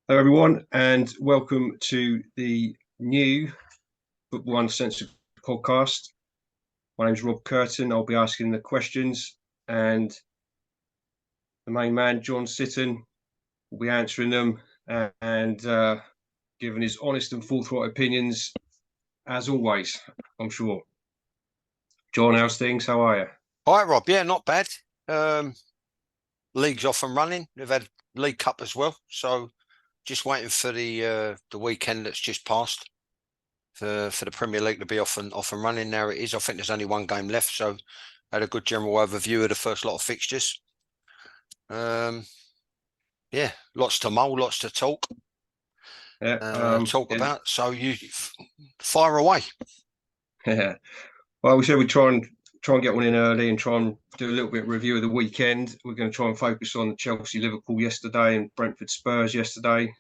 Hello, everyone, and welcome to the new Football Uncensored podcast. My name is Rob Kirton. I'll be asking the questions, and the main man, John Sitton, will be answering them and giving his honest and forthright opinions, as always, I'm sure. John, how's things? How are you? All right, Rob. Yeah, not bad. League's off and running. We've had League Cup as well, so just waiting for the weekend that's just passed for the Premier League to be off and running. Now it is. I think there's only one game left, so I had a good general overview of the first lot of fixtures. Yeah, lots to mull, lots to talk. About. So you fire away. Yeah. Well, we said we'd try and get one in early and try and do a little bit of review of the weekend. We're going to try and focus on Chelsea Liverpool yesterday and Brentford Spurs yesterday,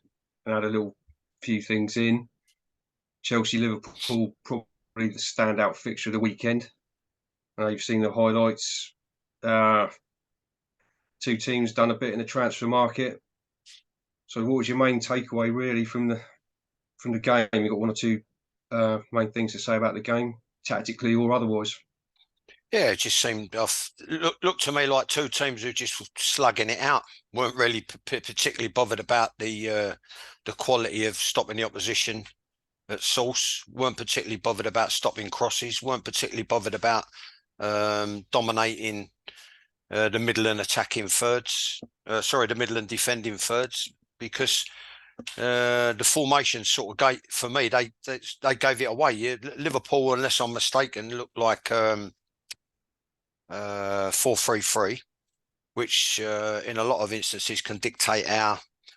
and add a little few things in. Chelsea Liverpool, probably the standout fixture of the weekend. You've seen the highlights. Two teams done a bit in the transfer market. So, what was your main takeaway really from the game? You got one or two main things to say about the game, tactically or otherwise? Yeah, it just seemed looked to me like two teams who just were slugging it out. Weren't really particularly bothered about the quality of stopping the opposition at source. Weren't particularly bothered about stopping crosses. Weren't particularly bothered about dominating the middle and attacking thirds. The middle and defending thirds, because the formation sort of gave, for me, they gave it away. Liverpool, unless I'm mistaken, looked like 4-3-3, which in a lot of instances can dictate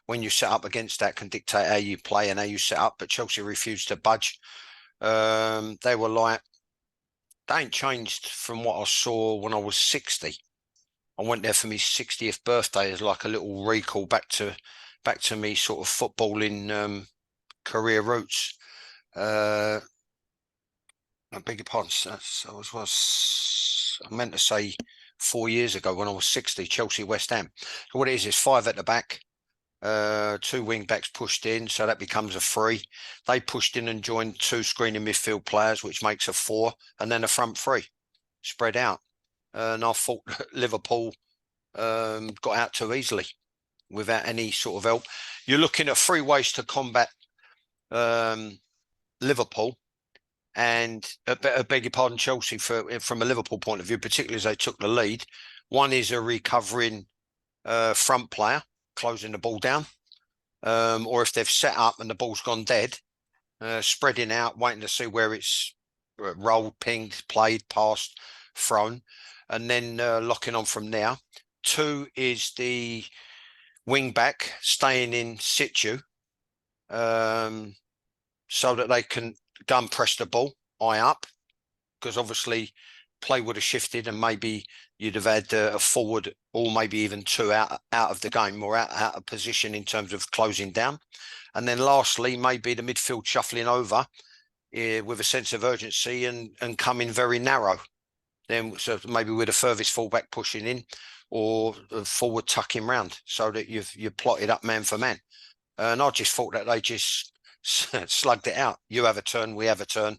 when you set up against that, can dictate how you play and how you set up. But Chelsea refused to budge. They were like, they ain't changed from what I saw when I was 60. I went there for my 60th birthday as like a little recall back to me sort of footballing career roots. I beg your pardon. I meant to say 4 years ago when I was 60, Chelsea West Ham. So what it is 5 at the back, 2 wing backs pushed in, so that becomes a 3. They pushed in and joined 2 screening midfield players, which makes a 4, and then a front 3 spread out. And I thought Liverpool got out too easily without any sort of help. You're looking at 3 ways to combat Liverpool. And I beg your pardon, Chelsea, from a Liverpool point of view, particularly as they took the lead. One is a recovering front player, closing the ball down. Or if they've set up and the ball's gone dead, spreading out, waiting to see where it's rolled, pinged, played, passed, thrown, and then locking on from there. 2 is the wing back staying in situ, so that they can go and press the ball high up, because obviously play would have shifted and maybe you'd have had a forward or maybe even 2 out of the game, or out of position in terms of closing down. And then lastly, maybe the midfield shuffling over with a sense of urgency and coming very narrow. Then so maybe with a furthest fullback pushing in, or a forward tucking round, so that you've plotted up man for man. And I just thought that they just slugged it out. You have a turn, we have a turn.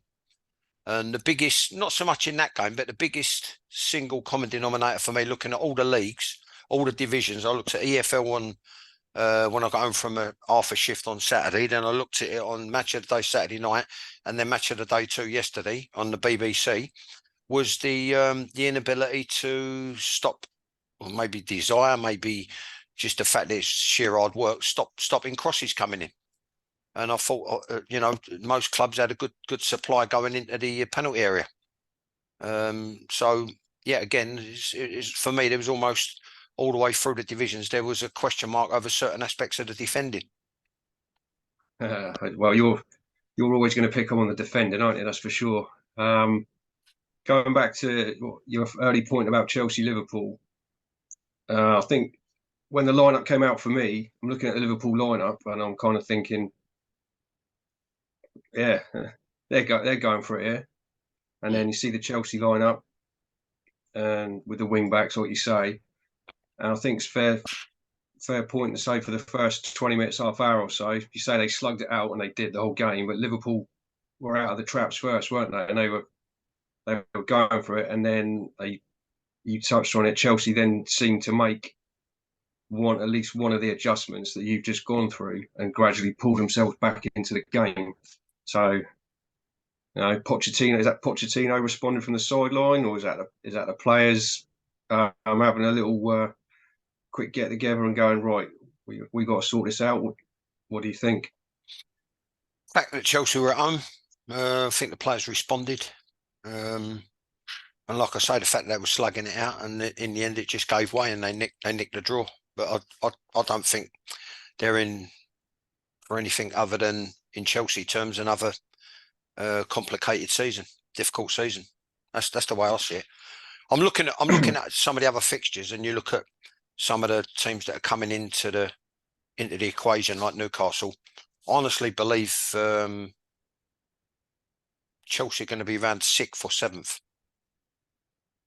And the biggest, not so much in that game, but the biggest single common denominator for me, looking at all the leagues, all the divisions, I looked at EFL when I got home from half a shift on Saturday. Then I looked at it on Match of the Day Saturday night, and then Match of the Day 2 yesterday on the BBC, was the inability to stop, or maybe desire, maybe just the fact that it's sheer hard work, stopping crosses coming in. And I thought, most clubs had a good supply going into the penalty area. So, yeah, again, it's, for me, there was almost all the way through the divisions, there was a question mark over certain aspects of the defending. Well, you're always going to pick on the defending, aren't you? That's for sure. Going back to your early point about Chelsea Liverpool, I think when the lineup came out for me, I'm looking at the Liverpool lineup and I'm kind of thinking, yeah, they're going for it here. And then you see the Chelsea lineup, and with the wing backs, what you say, and I think it's fair fair point to say for the first 20 minutes, half hour or so. You say they slugged it out and they did the whole game, but Liverpool were out of the traps first, weren't they? And they were going for it, and then you touched on it. Chelsea then seemed to make at least one of the adjustments that you've just gone through, and gradually pulled themselves back into the game. So, Pochettino responding from the sideline, or is that the players? I'm having a little quick get together and going, right, we got to sort this out. What do you think? The fact that Chelsea were at home, I think the players responded. And like I say, the fact that they were slugging it out, and in the end it just gave way and they nicked the draw. But I don't think they're in for anything other than, in Chelsea terms, another complicated season, difficult season. That's the way I see it. I'm looking at some of the other fixtures, and you look at some of the teams that are coming into the equation, like Newcastle. I honestly believe Chelsea are going to be around 6th or 7th.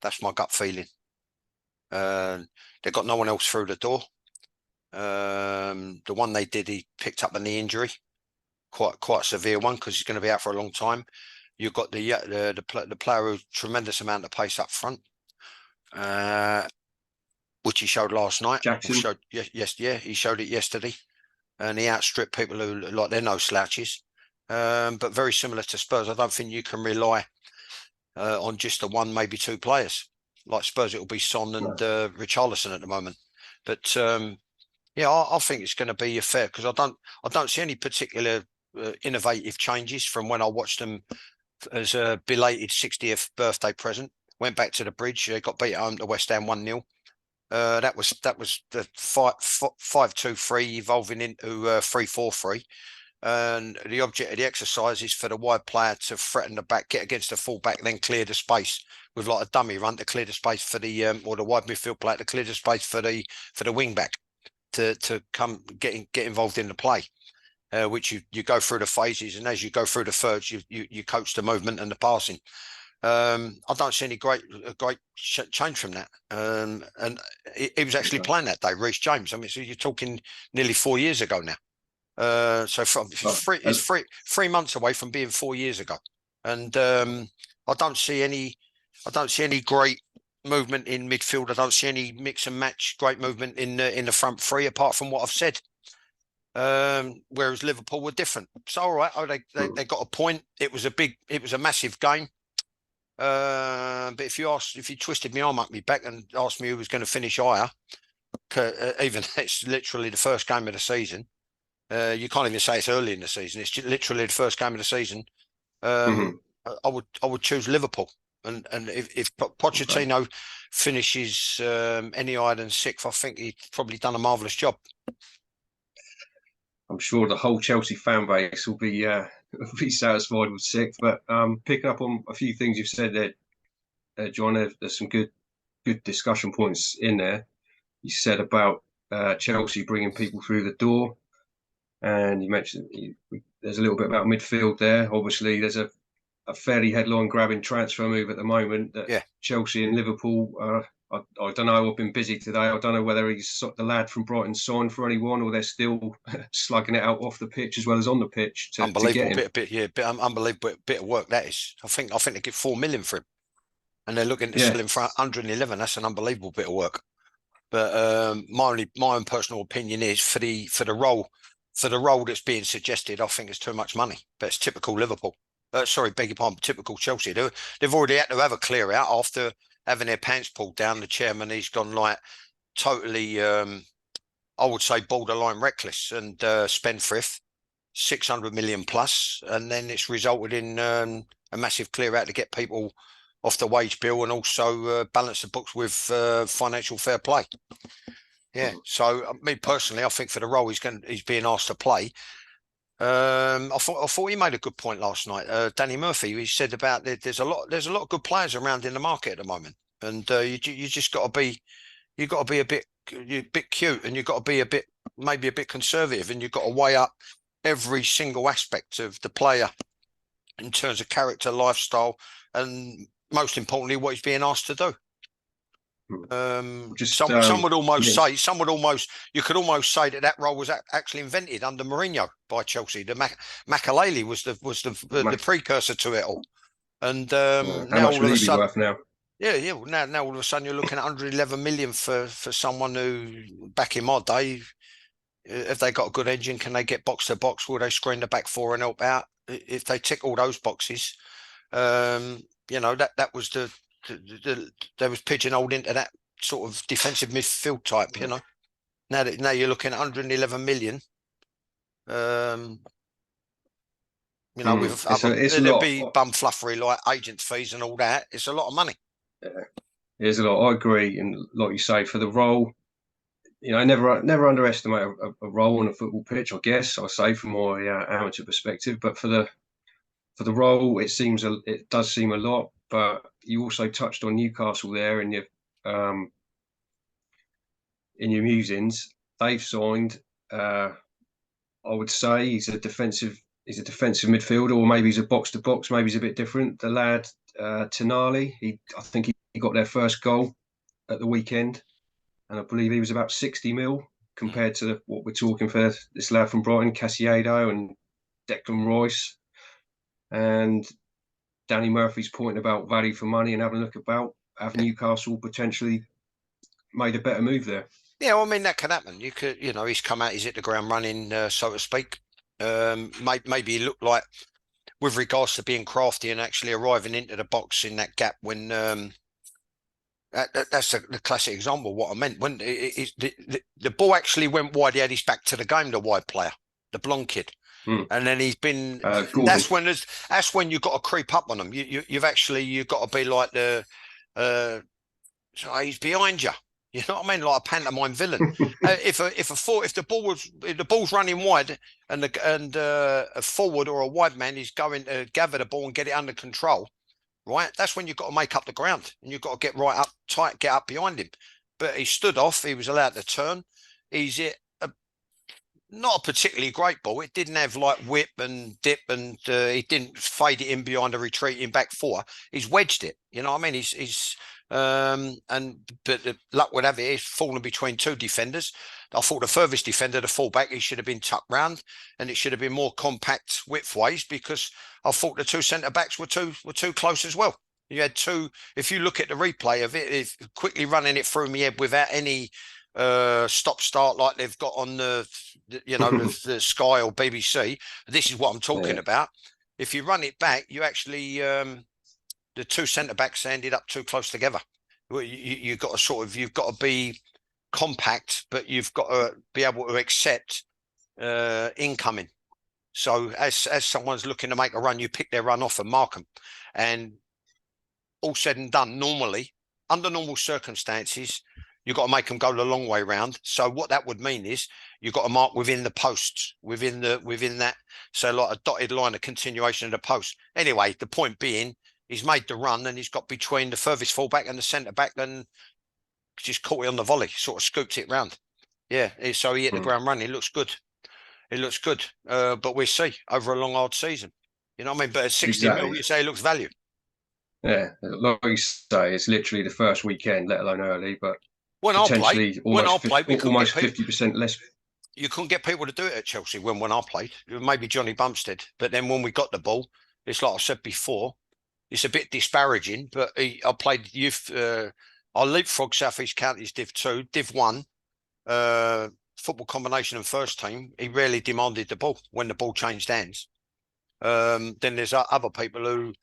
That's my gut feeling. They've got no one else through the door. The one they did, he picked up a knee injury, quite a severe one, because he's going to be out for a long time. You've got the player who tremendous amount of pace up front, which he showed last night. Jackson. He showed it yesterday, and he outstripped people who like they're no slouches. But very similar to Spurs, I don't think you can rely on just the one, maybe two players. Like Spurs, it will be Son and Richarlison at the moment. But I think it's going to be a fair, because I don't see any particular innovative changes from when I watched them as a belated 60th birthday present. Went back to the bridge, got beat at home to West Ham 1-0. That was the 5-2-3 evolving into 3-4-3. And the object of the exercise is for the wide player to threaten the back, get against the full back, then clear the space with like a dummy run to clear the space for the or the wide midfield player to clear the space for the wing back to come get involved in the play, which you go through the phases, and as you go through the thirds, you coach the movement and the passing. I don't see any great change from that. And he was actually playing that day, Reece James. I mean, so you're talking nearly 4 years ago now. So it's 3 months away from being 4 years ago, and I don't see any great movement in midfield. I don't see any mix and match great movement in the front three, apart from what I've said. Whereas Liverpool were different. So all right, they got a point. It was a massive game. But if you twisted my arm up my back and asked me who was going to finish higher, even it's literally the first game of the season. You can't even say it's early in the season. It's literally the first game of the season. I would choose Liverpool, and if Pochettino finishes any higher than 6th, I think he's probably done a marvellous job. I'm sure the whole Chelsea fan base will be satisfied with 6th. But picking up on a few things you've said there, John, there's some good discussion points in there. You said about Chelsea bringing people through the door. And you mentioned there's a little bit about midfield there. Obviously, there's a fairly headline-grabbing transfer move at the moment that Chelsea and Liverpool. I don't know. I've been busy today. I don't know whether the lad from Brighton signed for anyone, or they're still slugging it out off the pitch as well as on the pitch. Unbelievable unbelievable bit of work that is. I think they give 4 million for him, and they're looking to sell him for 111. That's an unbelievable bit of work. But my own personal opinion is for the role. For the role that's being suggested, I think it's too much money. But it's typical Liverpool. Typical Chelsea. They've already had to have a clear out after having their pants pulled down. The chairman, he's gone like totally, I would say borderline reckless and spendthrift, 600 million plus. And then it's resulted in a massive clear out to get people off the wage bill and also balance the books with financial fair play. Yeah, so me personally, I think for the role he's being asked to play. I thought he made a good point last night. Danny Murphy, he said about there's a lot of good players around in the market at the moment, and you just got to be a bit cute, and you've got to be maybe a bit conservative, and you've got to weigh up every single aspect of the player in terms of character, lifestyle, and most importantly, what he's being asked to do. Some would almost yeah. say, you could almost say that role was actually invented under Mourinho by Chelsea. The Makaleli was the precursor to it all. And How now much all would of a he be sudden, worth now? yeah. Well, now all of a sudden you're looking at 111 million for someone who, back in my day, if they got a good engine, can they get box to box? Will they screen the back four and help out? If they tick all those boxes, that was they was pigeonholed into that sort of defensive midfield type. Now you're looking at 111 million. With it's a there'd lot. be bum fluffery like agent fees and all that. It's a lot of money. Yeah, there's a lot. I agree, and like you say, for the role, I never underestimate a role on a football pitch. I guess I say from my amateur perspective, but for the role, it does seem a lot. But you also touched on Newcastle there in your musings. They've signed. I would say he's a defensive midfielder, or maybe he's a box to box. Maybe he's a bit different. The lad Tonali, I think he got their first goal at the weekend, and I believe he was about 60 mil compared to what we're talking for this lad from Brighton, Casiado and Declan Rice, and Danny Murphy's point about value for money and having a look about have Newcastle potentially made a better move there. Yeah, well, I mean that can happen. You could, he's come out, he's hit the ground running, so to speak. Maybe he looked like, with regards to being crafty and actually arriving into the box in that gap when that's the classic example of what I meant. When the ball actually went wide, he had his back to the game, the wide player, the blonde kid. And then he's been. That's when you've got to creep up on them. You've got to be like so he's behind you. You know what I mean? Like a pantomime villain. If the ball's running wide and a forward or a wide man is going to gather the ball and get it under control, right? That's when you've got to make up the ground and you've got to get right up tight, get up behind him. But he stood off. He was allowed to turn. He's not a particularly great ball. It didn't have like whip and dip, and he didn't fade it in behind a retreating back four. He's wedged it. You know what I mean? But the luck would have it, he's fallen between two defenders. I thought the furthest defender, the fullback, he should have been tucked round, and it should have been more compact widthways, because I thought the two centre backs were too close as well. You had two. If you look at the replay of it, quickly running it through my head without any stop start like they've got on the Sky or BBC. This is what I'm talking about. If you run it back, you actually the two centre backs ended up too close together. You've got to be compact, but you've got to be able to accept incoming. So as someone's looking to make a run, you pick their run off and mark them. And all said and done, normally, under normal circumstances, you've got to make them go the long way round. So what that would mean is you've got to mark within the posts, within that. So like a dotted line, a continuation of the post. Anyway, the point being, he's made the run and he's got between the furthest fullback and the centre back, and just caught it on the volley, sort of scooped it round. Yeah, so he hit the ground running. It looks good. But we'll see over a long, hard season. You know what I mean? But at 60 mil, you say it looks value. Yeah, like you say, it's literally the first weekend, let alone early, but when potentially I played, almost 50% less. You couldn't get people to do it at Chelsea when I played. Maybe Johnny Bumstead. But then when we got the ball, it's like I said before, it's a bit disparaging, but I played youth. I leapfrogged South East Counties Div 2, Div 1, football combination and first team. He rarely demanded the ball when the ball changed hands. Then there's other people who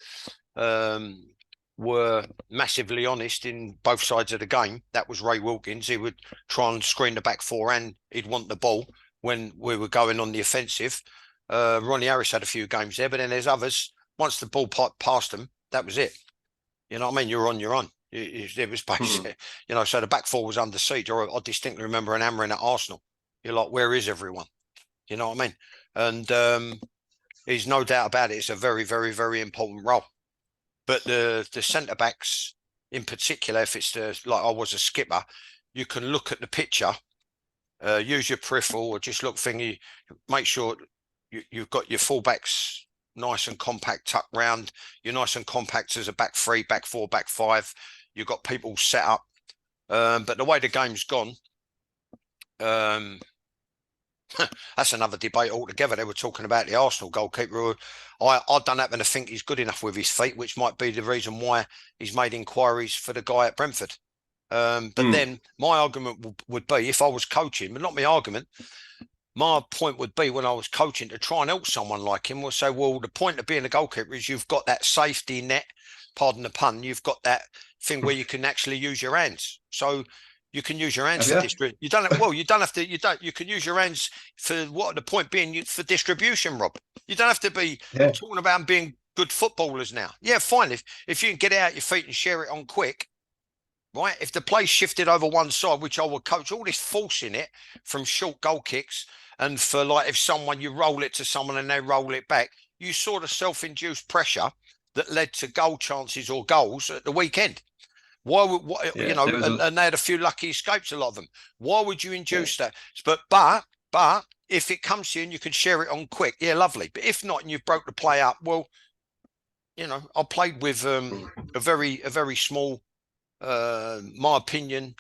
were massively honest in both sides of the game. That was Ray Wilkins. He would try and screen the back four and he'd want the ball when we were going on the offensive. Ronnie Harris had a few games there, but then there's others. Once the ball passed them, that was it. You know what I mean? You're on your own. It was basically, so the back four was under siege. Or I distinctly remember an hammering at Arsenal. You're like, where is everyone? You know what I mean? And there's no doubt about it. It's a very, very, very important role. But the centre backs in particular, if it's like I was a skipper, you can look at the picture, use your peripheral, or just look thingy, make sure you've got your fullbacks nice and compact tucked round. You're nice and compact as a back three, back four, back five. You've got people set up But the way the game's gone, that's another debate altogether. They were talking about the Arsenal goalkeeper. I don't happen to think he's good enough with his feet, which might be the reason why he's made inquiries for the guy at Brentford. But then my argument would be, if I was coaching, but not my argument, my point would be when I was coaching to try and help someone like him, we'll say, well, the point of being a goalkeeper is you've got that safety net, pardon the pun, you've got that thing where you can actually use your hands. So you can use your hands for distribution. You can use your hands for what the point being for distribution, Rob. You don't have to be talking about being good footballers now. Yeah, fine. If you can get out your feet and share it on quick, right? If the play shifted over one side, which I would coach, all this force in it from short goal kicks, and for like if you roll it to someone and they roll it back, you saw the self-induced pressure that led to goal chances or goals at the weekend. Why would and they had a few lucky escapes, a lot of them. Why would you induce that? But if it comes to you and you can share it on quick, yeah, lovely. But if not, and you've broke the play up, well, I played with a very small, my opinion,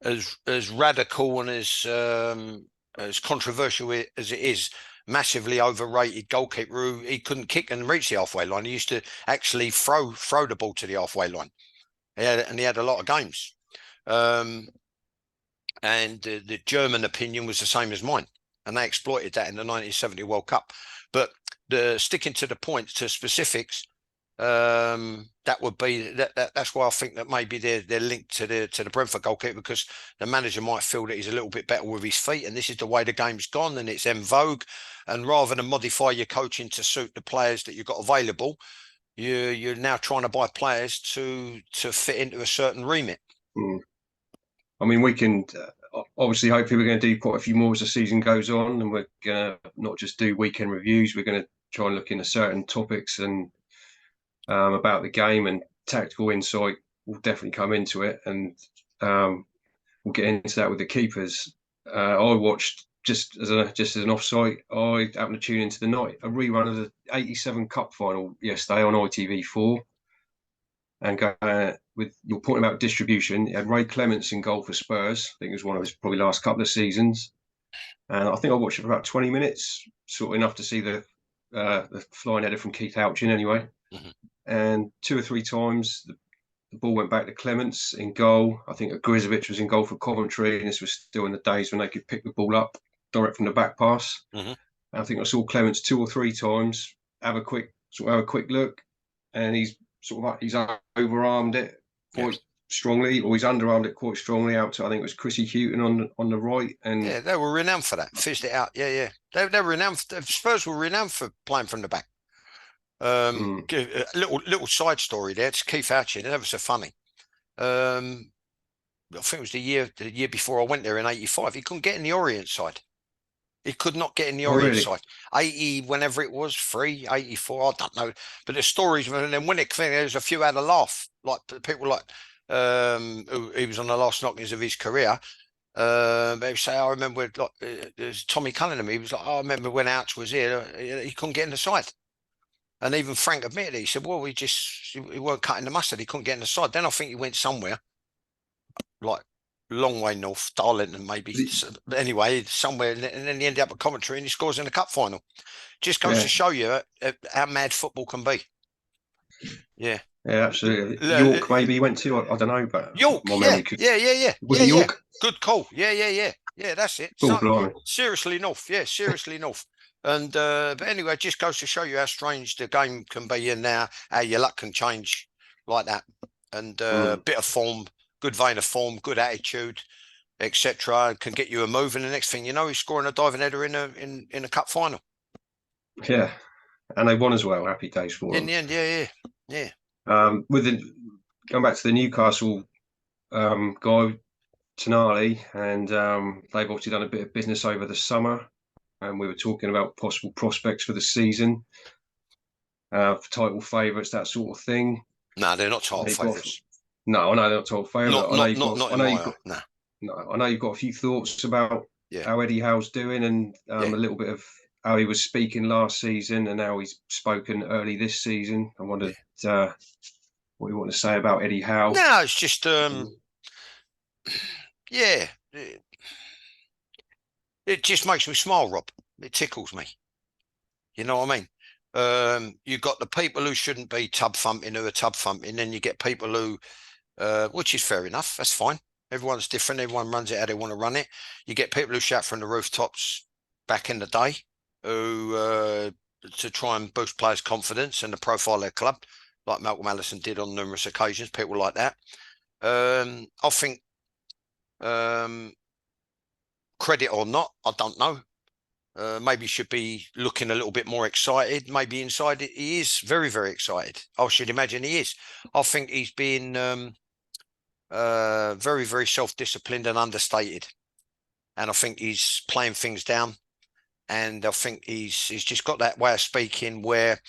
as radical and as controversial as it is, massively overrated goalkeeper who he couldn't kick and reach the halfway line. He used to actually throw the ball to the halfway line. He had a lot of games. And the German opinion was the same as mine. And they exploited that in the 1970 World Cup. But sticking to the point, to specifics, that would be that's why I think that maybe they're linked to the Brentford goalkeeper, because the manager might feel that he's a little bit better with his feet, and this is the way the game's gone, and it's en vogue. And rather than modify your coaching to suit the players that you've got available, you're now trying to buy players to fit into a certain remit. I mean, we can obviously, hopefully, we're going to do quite a few more as the season goes on, and we're going to not just do weekend reviews. We're going to try and look into certain topics and about the game, and tactical insight will definitely come into it, and we'll get into that with the keepers. I watched just as an offsite. I happened to tune into a rerun of the '87 Cup final yesterday on ITV4, and with your point about distribution, you had Ray Clements in goal for Spurs. I think it was one of his probably last couple of seasons, and I think I watched it for about 20 minutes, sort of enough to see the flying header from Keith Houchin anyway. Mm-hmm. And 2 or 3 times the ball went back to Clements in goal. I think Grizovic was in goal for Coventry, and this was still in the days when they could pick the ball up direct from the back pass. Mm-hmm. I think I saw Clements 2 or 3 times have a quick look, and he's overarmed it quite strongly, or he's underarmed it quite strongly out to, I think it was Chrissy Houghton on the right. And yeah, they were renowned for that. Fizzed it out. Yeah. They were renowned. Spurs were renowned for playing from the back. A little side story there. It's Keith Houchin. That was so funny. I think it was the year before I went there in '85. He couldn't get in the Orient side. He could not get in the Orient side. 80, whenever it was, 84, I don't know. But the stories, and then when it came, there was a few had a laugh. Like people like he was on the last knockings of his career. They say, I remember there's Tommy Cunningham. He was like, I remember when Ouch was here, he couldn't get in the side. And even Frank admitted it. He said, well, he weren't cutting the mustard. He couldn't get in the side. Then I think he went somewhere, like long way north, Darlington maybe. Anyway, somewhere. And then he ended up at Coventry and he scores in the cup final. Just goes to show you how mad football can be. Yeah. Yeah, absolutely. York, maybe he went to, I don't know, but York, yeah. Was it York? Yeah. Good call. Yeah, that's it. Seriously north. Yeah, seriously north. And but anyway, it just goes to show you how strange the game can be, and now how your luck can change like that. And bit of form, good vein of form, good attitude, etc., can get you a move. And the next thing you know, he's scoring a diving header in a cup final. Yeah, and they won as well. Happy days for them. In the end, yeah. Going back to the Newcastle guy, Tonali, and they've obviously done a bit of business over the summer. And we were talking about possible prospects for the season, for title favourites, that sort of thing. No, they're not title favourites. No, I know they're not title favourites. I know you've got a few thoughts about how Eddie Howe's doing, and a little bit of how he was speaking last season and how he's spoken early this season. I wondered what you want to say about Eddie Howe. No, it's just Yeah, it just makes me smile, Rob. It tickles me. You know what I mean? You got the people who shouldn't be tub thumping who are tub thumping, then you get people who, which is fair enough. That's fine. Everyone's different. Everyone runs it how they want to run it. You get people who shout from the rooftops back in the day, who to try and boost players' confidence and the profile of their club, like Malcolm Allison did on numerous occasions. People like that. I think, credit or not, I don't know. Maybe should be looking a little bit more excited. Maybe inside it, he is very, very excited. I should imagine he is. I think he's been very, very self-disciplined and understated. And I think he's playing things down. And I think he's just got that way of speaking where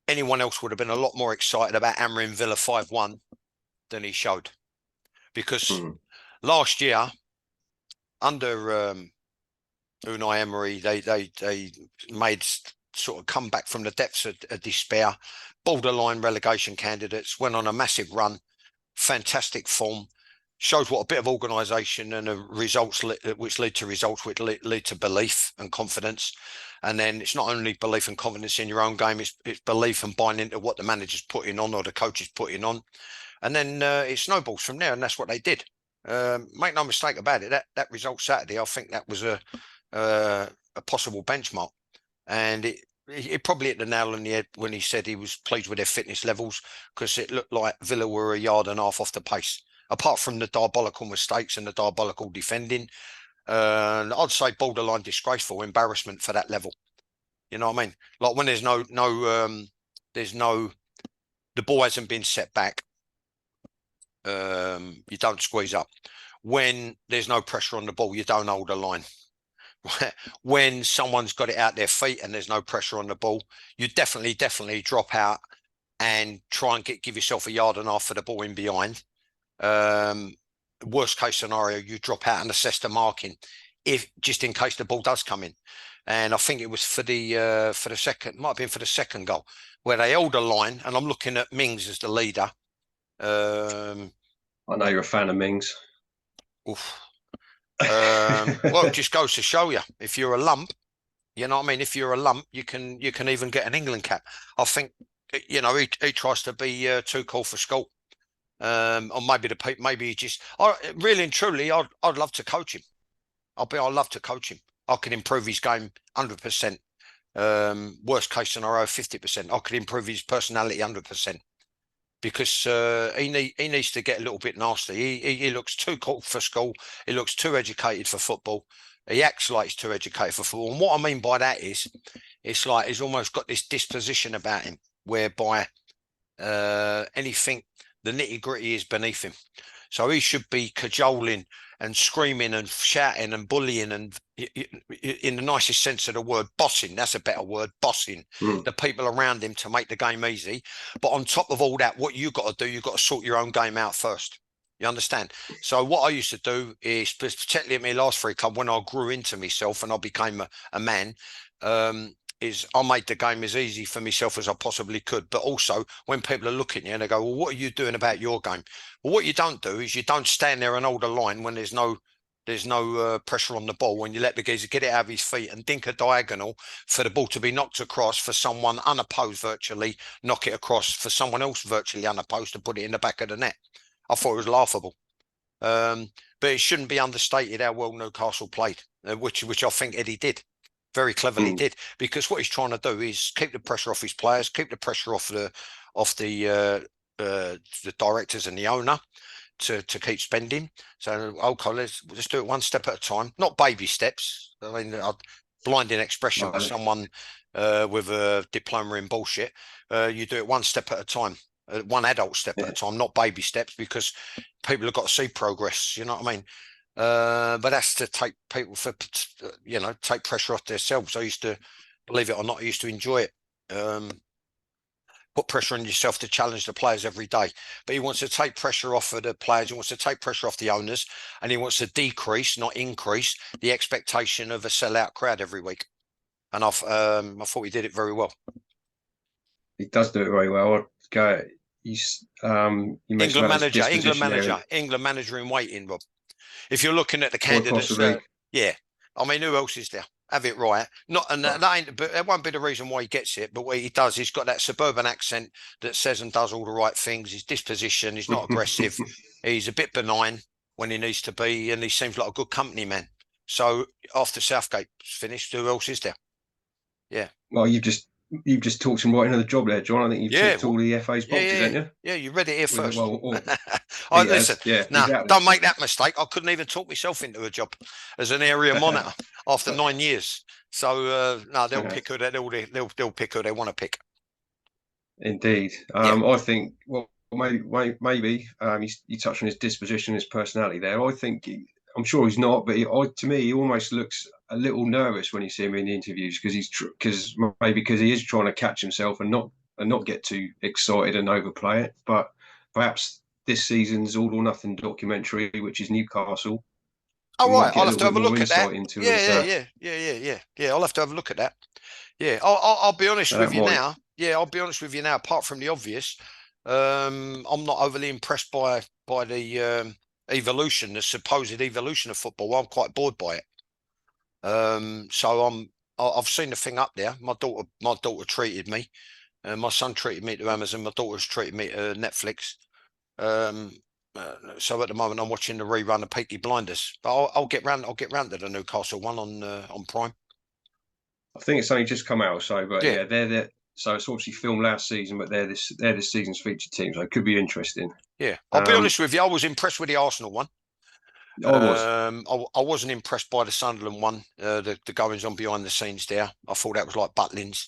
anyone else would have been a lot more excited about hammering Villa 5-1 than he showed. Because last year, under Unai Emery, they made sort of come back from the depths of despair, borderline relegation candidates, went on a massive run, fantastic form, showed what a bit of organisation and results which lead to results which lead to belief and confidence. And then it's not only belief and confidence in your own game, it's belief and buying into what the manager's putting on or the coach is putting on. And then it snowballs from there, and that's what they did. Make no mistake about it, that result Saturday, I think that was a possible benchmark, and it probably hit the nail on the head when he said he was pleased with their fitness levels, because it looked like Villa were a yard and a half off the pace, apart from the diabolical mistakes and the diabolical defending. I'd say borderline disgraceful embarrassment for that level. You know what I mean? Like when there's no the ball hasn't been set back, you don't squeeze up. When there's no pressure on the ball, you don't hold a line. When someone's got it out their feet and there's no pressure on the ball, you definitely drop out and try and give yourself a yard and a half for the ball in behind. Worst case scenario, you drop out and assess the marking, if just in case the ball does come in. And I think it was for the second, might have been for the second goal, where they held a line, and I'm looking at Mings as the leader. I know you're a fan of Mings. Oof. Well, it just goes to show you, if you're a lump, you know what I mean? If you're a lump, you can even get an England cap. I think, you know, he tries to be too cool for school. Or maybe he just, really and truly, I'd love to coach him. I'd love to coach him. I could improve his game 100%. Worst case scenario, 50%. I could improve his personality 100%. Because he needs to get a little bit nasty. He looks too cool for school. He looks too educated for football. He acts like he's too educated for football. And what I mean by that is, it's like he's almost got this disposition about him whereby anything, the nitty gritty is beneath him. So he should be cajoling and screaming and shouting and bullying and, in the nicest sense of the word, bossing. That's a better word, bossing the people around him to make the game easy. But on top of all that, what you got to do, you've got to sort your own game out first. You understand? So what I used to do is, particularly at my last free club, when I grew into myself and I became a man, is I made the game as easy for myself as I possibly could. But also, when people are looking at you and they go, well, what are you doing about your game? Well, what you don't do is you don't stand there and hold a line when there's no pressure on the ball, when you let the geezer get it out of his feet and dink a diagonal for the ball to be knocked across, for someone unopposed virtually knock it across, for someone else virtually unopposed to put it in the back of the net. I thought it was laughable. But it shouldn't be understated how well Newcastle played, which I think Eddie did. Very cleverly did, because what he's trying to do is keep the pressure off his players, keep the pressure off the directors and the owner to keep spending. So, okay, let's do it one step at a time, not baby steps. I mean, blinding expression for someone with a diploma in bullshit. You do it one step at a time, one adult step at a time, not baby steps, because people have got to see progress. You know what I mean? But that's to take people take pressure off themselves. I used to, believe it or not, I used to enjoy it. Put pressure on yourself to challenge the players every day. But he wants to take pressure off of the players. He wants to take pressure off the owners, and he wants to decrease, not increase, the expectation of a sellout crowd every week. And I thought he did it very well. He does do it very well. you mentioned about his disposition there. England manager in waiting, Rob. If you're looking at the Quite candidates, possibly. yeah. I mean, who else is there? Have it right. Not, and that ain't, but that won't be the reason why he gets it. But what he does, he's got that suburban accent that says and does all the right things. His disposition, he's not aggressive. He's a bit benign when he needs to be, and he seems like a good company man. So after Southgate's finished, who else is there? Yeah. Well, you've just talked him right into the job there, John. I think you've ticked all the FA's boxes, haven't you? Yeah, you read it here first. Listen, exactly. Don't make that mistake. I couldn't even talk myself into a job as an area monitor after 9 years. So no, they'll pick who they'll pick who they want to pick. Indeed, I think maybe you touched on his disposition, his personality there. I think I'm sure he's not, but to me, he almost looks a little nervous when you see him in the interviews because he is trying to catch himself and not get too excited and overplay it. But perhaps this season's All or Nothing documentary, which is Newcastle. Oh right, I'll have to have a look at that. Yeah. I'll have to have a look at that. Yeah, I'll be honest with you now. Yeah, I'll be honest with you now. Apart from the obvious, I'm not overly impressed by the evolution, the supposed evolution of football. I'm quite bored by it. So I've seen the thing up there. My daughter treated me, my son treated me to Amazon. My daughter's treated me to Netflix. So at the moment I'm watching the rerun of Peaky Blinders. But I'll get round to the Newcastle one on Prime. I think it's only just come out, so they're so it's obviously filmed last season, but they're this season's featured team, so it could be interesting. Yeah, I'll be honest with you. I was impressed with the Arsenal one. I wasn't impressed by the Sunderland one. The goings on behind the scenes there. I thought that was like Butlins,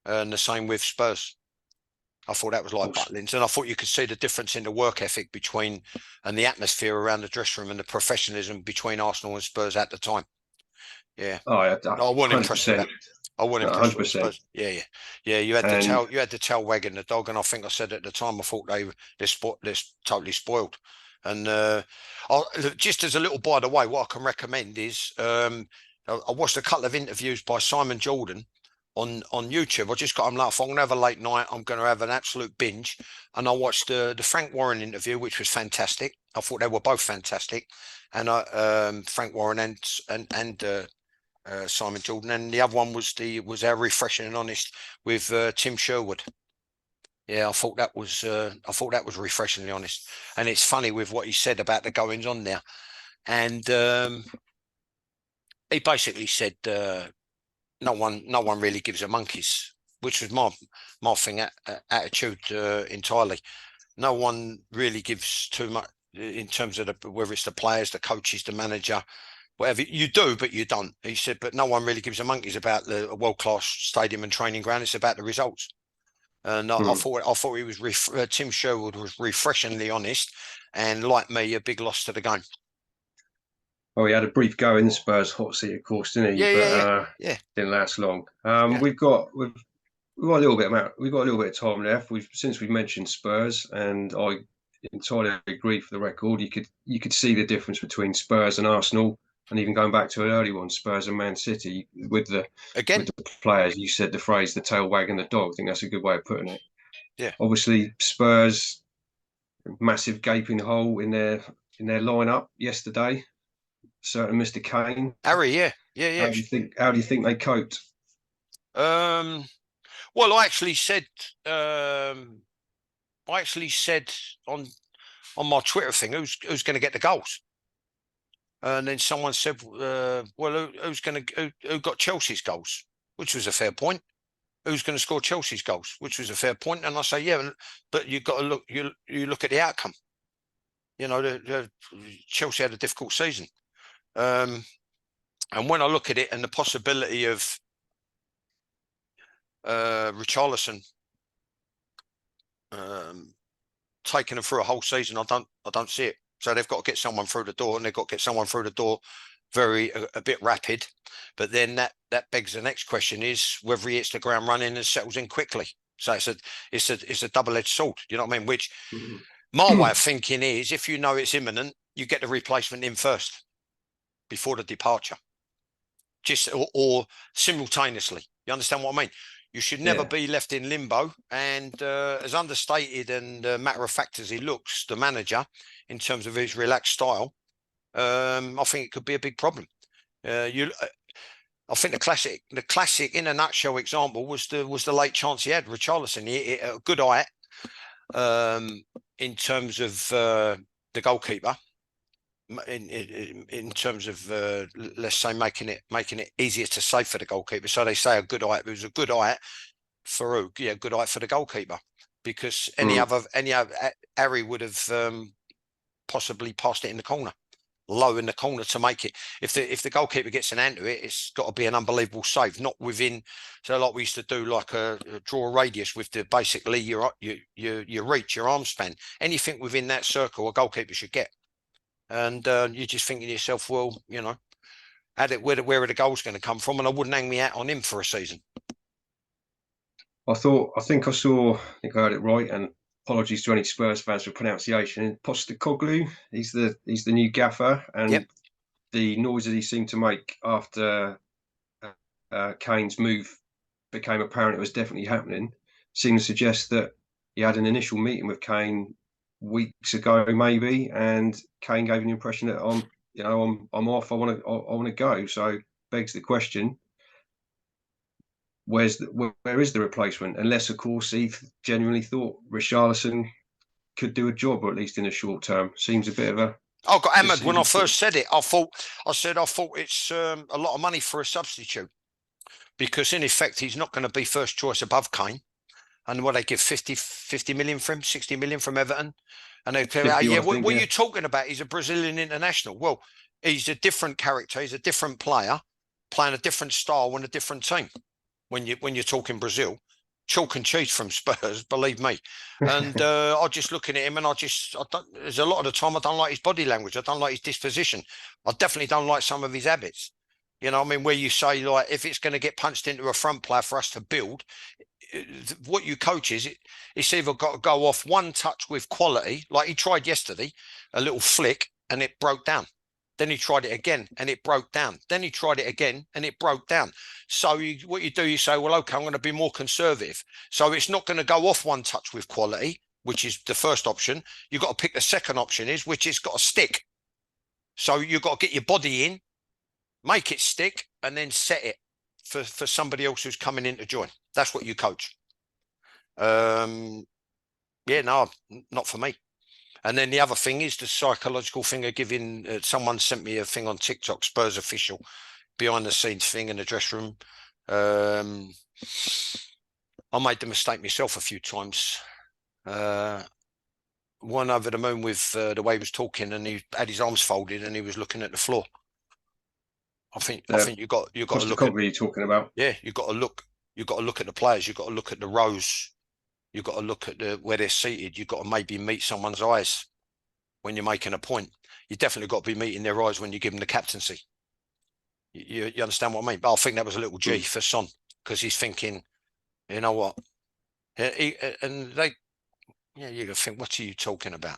and the same with Spurs. I thought that was like Butlins, and I thought you could see the difference in the work ethic and the atmosphere around the dressing room and the professionalism between Arsenal and Spurs at the time. Yeah, I wasn't impressed with that. I wasn't impressed with Spurs. Yeah. You had the tail wagging the dog, and I think I said at the time I thought they're totally spoiled. And just as a little by the way, what I can recommend is I watched a couple of interviews by Simon Jordan on YouTube. I just got them like, I'm gonna have a late night. I'm gonna have an absolute binge, and I watched the Frank Warren interview, which was fantastic. I thought they were both fantastic, and Frank Warren and Simon Jordan, and the other one was our Refreshing and Honest with Tim Sherwood. Yeah, I thought that was refreshingly honest, and it's funny with what he said about the goings on there, and he basically said no one really gives a monkeys, which was my thing attitude entirely. No one really gives too much in terms of whether it's the players, the coaches, the manager, whatever. You do, but you don't. He said, but no one really gives a monkeys about the world-class stadium and training ground. It's about the results. And I thought he was Tim Sherwood was refreshingly honest, and like me, a big loss to the game. Well, he had a brief go in the Spurs Hot Seat, of course, didn't he? Didn't last long. We've got a little bit of time left. Since we've mentioned Spurs, and I entirely agree. For the record, you could see the difference between Spurs and Arsenal. And even going back to an early one, Spurs and Man City, with the players, you said the phrase "the tail wagging the dog." I think that's a good way of putting it. Yeah. Obviously, Spurs, massive gaping hole in their lineup yesterday. Certain Mr. Kane. Harry, yeah. How do you think they coped? Well, I actually said on my Twitter thing, who's going to get the goals? And then someone said, well, who got Chelsea's goals? Which was a fair point. Who's going to score Chelsea's goals? Which was a fair point. And I say, yeah, but you've got to look, you look at the outcome. You know, Chelsea had a difficult season. And when I look at it and the possibility of Richarlison taking them through a whole season, I don't see it. So they've got to get someone through the door, and they've got to get someone through the door a bit rapid. But then that begs the next question is whether he hits the ground running and settles in quickly. So it's a double-edged sword. You know what I mean? Which my way of thinking is, if you know it's imminent, you get the replacement in first before the departure, or simultaneously. You understand what I mean? You should never be left in limbo. And as understated and matter of fact as he looks, the manager, in terms of his relaxed style, I think it could be a big problem. I think the classic in a nutshell example was the late chance he had, Richarlison. He a good eye in terms of the goalkeeper. In terms of let's say making it easier to save for the goalkeeper. So they say a good eye. It was a good eye for good eye for the goalkeeper, because any other Harry would have possibly passed it in the corner, low in the corner to make it. If the goalkeeper gets an hand to it, it's got to be an unbelievable save, not within. So like we used to do, like a draw a radius with the basically your reach, your arm span, anything within that circle, a goalkeeper should get. And you're just thinking to yourself, well, you know, where are the goals going to come from? And I wouldn't hang me out on him for a season. I think I heard it right, and apologies to any Spurs fans for pronunciation. Postecoglou, he's the new gaffer, and the noises he seemed to make after Kane's move became apparent it was definitely happening, seemed to suggest that he had an initial meeting with Kane weeks ago, maybe, and Kane gave an impression that I'm off. I want to go. So begs the question: where is the replacement? Unless, of course, he genuinely thought Richarlison could do a job, or at least in the short term. Seems a bit of a. I got hammered when I first said it. I thought it's a lot of money for a substitute, because in effect he's not going to be first choice above Kane. And what they give 50 million for him, 60 million from Everton. And they tell what are you talking about? He's a Brazilian international. Well, he's a different character. He's a different player playing a different style and a different team. When you're talking Brazil, chalk and cheese from Spurs, believe me. And I just looking at him, and there's a lot of the time I don't like his body language. I don't like his disposition. I definitely don't like some of his habits. You know, I mean, where you say, like, if it's going to get punched into a front player for us to build, what you coach is it's either got to go off one touch with quality, like he tried yesterday, a little flick, and it broke down. Then he tried it again and it broke down. Then he tried it again and it broke down. So what you do, you say, well, okay, I'm going to be more conservative. So it's not going to go off one touch with quality, which is the first option. You've got to pick the second option, which is got to stick. So you've got to get your body in, make it stick, and then set it for somebody else who's coming in to join. That's what you coach. No, not for me. And then the other thing is the psychological thing of giving. Someone sent me a thing on TikTok, Spurs official, behind the scenes thing in the dressing room. I made the mistake myself a few times. One over the moon with the way he was talking, and he had his arms folded and he was looking at the floor. I think you got to look at. What are you talking about? Yeah, you got to look. You got to look at the players. You got to look at the rows. You got to look at where they're seated. You got to maybe meet someone's eyes when you're making a point. You definitely got to be meeting their eyes when you give them the captaincy. You understand what I mean? But I think that was a little G for Son, because he's thinking, you know what? You think, what are you talking about?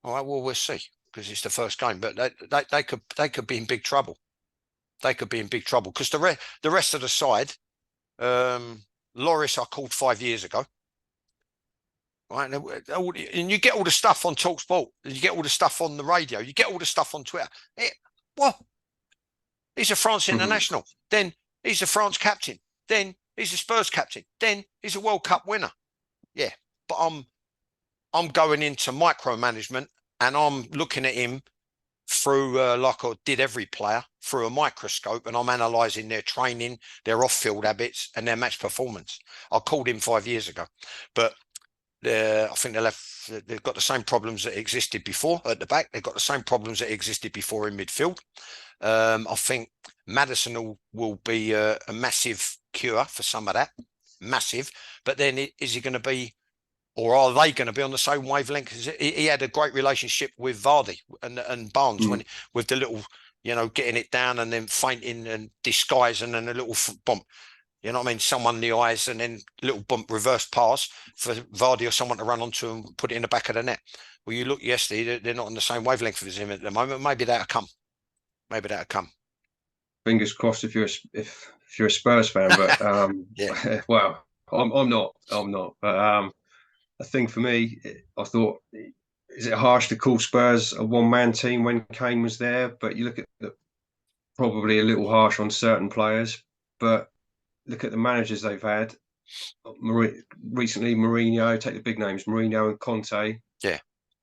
All right, well, we'll see, because it's the first game. But they could be in big trouble. They could be in big trouble, because the rest of the side, Loris I called 5 years ago. Right, and you get all the stuff on TalkSport, you get all the stuff on the radio, you get all the stuff on Twitter. He's a France international. Then he's a France captain. Then he's a Spurs captain. Then he's a World Cup winner. Yeah, but I'm going into micromanagement, and I'm looking at him through, like I did every player, through a microscope, and I'm analysing their training, their off-field habits, and their match performance. I called him 5 years ago, but I think they've got the same problems that existed before at the back. They've got the same problems that existed before in midfield. I think Maddison will be a massive cure for some of that, massive. But then is he going to be, or are they going to be on the same wavelength? He had a great relationship with Vardy and Barnes with the little, getting it down and then feinting and disguise and then a little bump. You know what I mean? Someone in the eyes and then a little bump, reverse pass for Vardy or someone to run onto and put it in the back of the net. Well, you look yesterday, they're not on the same wavelength as him at the moment. Maybe that'll come. Fingers crossed if if you're a Spurs fan, but Yeah. well, I'm not. But the thing for me, I thought, is it harsh to call Spurs a one-man team when Kane was there? But you look at probably a little harsh on certain players, but look at the managers they've had. Recently, Mourinho, take the big names, Mourinho and Conte. Yeah.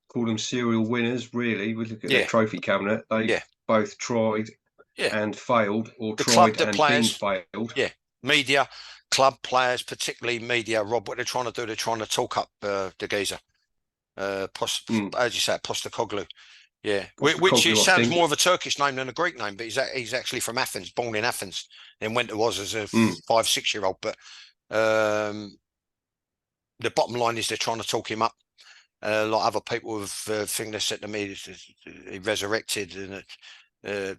Call them serial winners, really. We look at their Yeah. trophy cabinet. They Yeah. both tried Yeah. and failed, or The club, tried the and been players. failed. Yeah. Media, club players, particularly media. Rob, what they're trying to do, they're trying to talk up the geezer. As you say, Postecoglou. Yeah, which it Postecoglou, I sounds think. more of a Turkish name than a Greek name, but he's actually from Athens, born in Athens, then went to Oz as a 5-6-year-old. But the bottom line is they're trying to talk him up. Like other people have thing they said to me, he resurrected and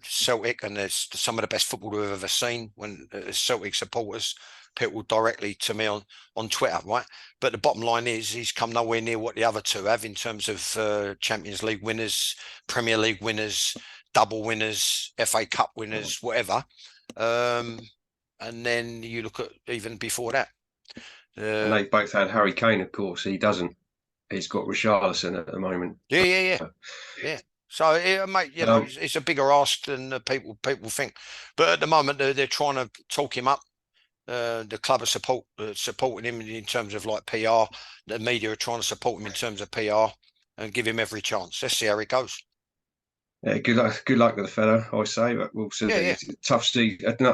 Celtic, and there's some of the best football we've ever seen. When Celtic supporters, people directly to me on Twitter, right? But the bottom line is he's come nowhere near what the other two have in terms of Champions League winners, Premier League winners, double winners, FA Cup winners, whatever. And then you look at even before that. And they've both had Harry Kane, of course. He doesn't. He's got Richarlison at the moment. Yeah. So, mate, you know, it's a bigger ask than people think. But at the moment, they're trying to talk him up. The club are supporting him in terms of like PR. The media are trying to support him in terms of PR and give him every chance. Let's see how it goes. Yeah, good luck with the fella, I say. But we'll see. Yeah.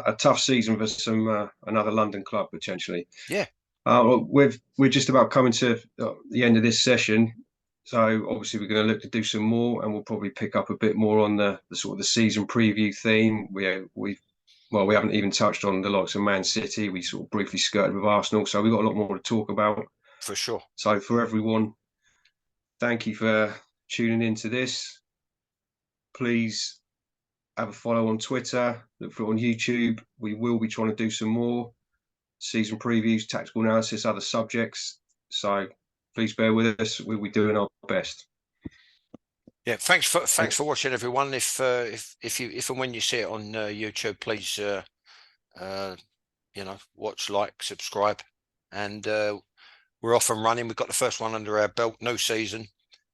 A tough season for some another London club potentially. Yeah. We're just about coming to the end of this session. So obviously we're going to look to do some more, and we'll probably pick up a bit more on the sort of the season preview theme. We haven't even touched on the likes of Man City. We sort of briefly skirted with Arsenal, so we've got a lot more to talk about. For sure. So for everyone, thank you for tuning into this. Please have a follow on Twitter, look for it on YouTube. We will be trying to do some more season previews, tactical analysis, other subjects. So please bear with us. We'll be doing our best. Yeah, thanks for watching, everyone. If and when you see it on YouTube, please watch, like, subscribe, and we're off and running. We've got the first one under our belt, new season,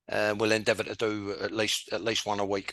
and we'll endeavour to do at least one a week.